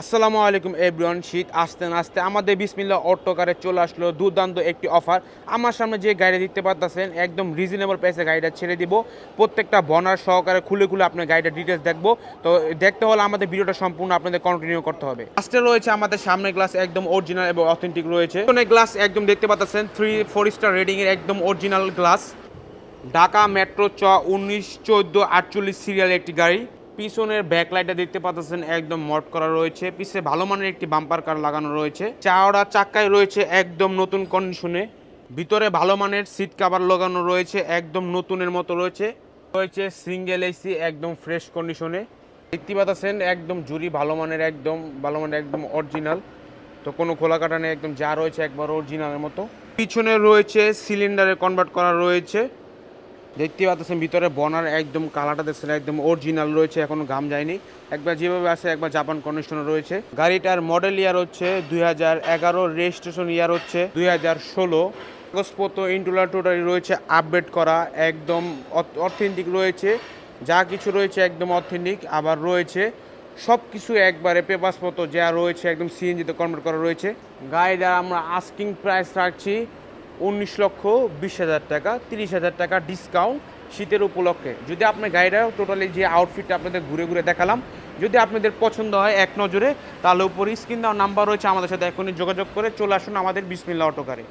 আসসালামু আলাইকুম এভরিওয়ান। শীত আসতে না আসতে আমাদের বিসমিল্লাহ অটো কারে চলে আসলো দুর্দান্ত একটি অফার। আমার সামনে যে গাড়িটা দেখতে পাচ্ছেন একদম রিজনেবল প্রাইসে গাড়িটা ছেড়ে দিব। প্রত্যেকটা বনার সহকারে খুলে খুলে আপনার গাড়িটা ডিটেলস দেখবো। তো দেখতে হলে আমাদের ভিডিওটা সম্পূর্ণ আপনাদের কন্টিনিউ করতে হবে। ফার্স্টে রয়েছে আমাদের সামনে গ্লাস একদম অরিজিনাল এবং অথেন্টিক রয়েছে। গ্লাস একদম দেখতে পাচ্ছেন 3-4 স্টার রেটিং এর একদম অরিজিনাল গ্লাস। ঢাকা মেট্রো 19-14-48 সিরিয়ালের একটি গাড়ি। পিছনের ব্যাকলাইটটা দেখতে পাচ্ছেন একদম মড করা রয়েছে। পিছে ভালো মানের একটি বাম্পার কার লাগানো রয়েছে। চাওড়া চাক্কায় রয়েছে একদম নতুন কন্ডিশনে। ভিতরে ভালো মানের সিট কভার লাগানো রয়েছে, একদম নতুনের মতো রয়েছে। রয়েছে সিঙ্গেল এসি একদম ফ্রেশ কন্ডিশনে। দেখতে পাচ্ছেন একদম জুরি ভালো মানের, একদম অরিজিনাল। তো কোনো খোলা কাটা নেই, একদম যা রয়েছে একবার অরিজিনালের মতো। পিছনে রয়েছে সিলিন্ডারে কনভার্ট করা রয়েছে। দেখতে পাচ্ছেন ভিতরে বনার একদম কালারটা দেখছেন একদম অরিজিনাল রয়েছে, এখনো ঘাম যায়নি। একবার যেভাবে আছে একবার জাপান কন্ডিশনে রয়েছে। গাড়িটার মডেল ইয়ার হচ্ছে 2011, রেজিস্ট্রেশন ইয়ার হচ্ছে 2016। কাগজপত্র ইন্টুলার টোটালি রয়েছে আপডেট করা, একদম অথেন্টিক রয়েছে। যা কিছু রয়েছে একদম অথেন্টিক। আবার রয়েছে সব কিছু একবারে পেপারসপত্র যা রয়েছে একদম সিএনজিতে কনভার্ট করা রয়েছে। গাড়িটার আমরা আস্কিং প্রাইস রাখছি 19,20,000 টাকা, 30,000 টাকা ডিসকাউন্ট শীতের উপলক্ষে। যদি আপনার গাড়িটা টোটালি যে আউটফিটটা আপনাদের ঘুরে ঘুরে দেখালাম, যদি আপনাদের পছন্দ হয় এক নজরে, তাহলে উপরে স্ক্রিন দেওয়া নাম্বার রয়েছে, আমাদের সাথে এখনই যোগাযোগ করে চলে আসুন আমাদের বিসমিল্লাহ অটো কারে।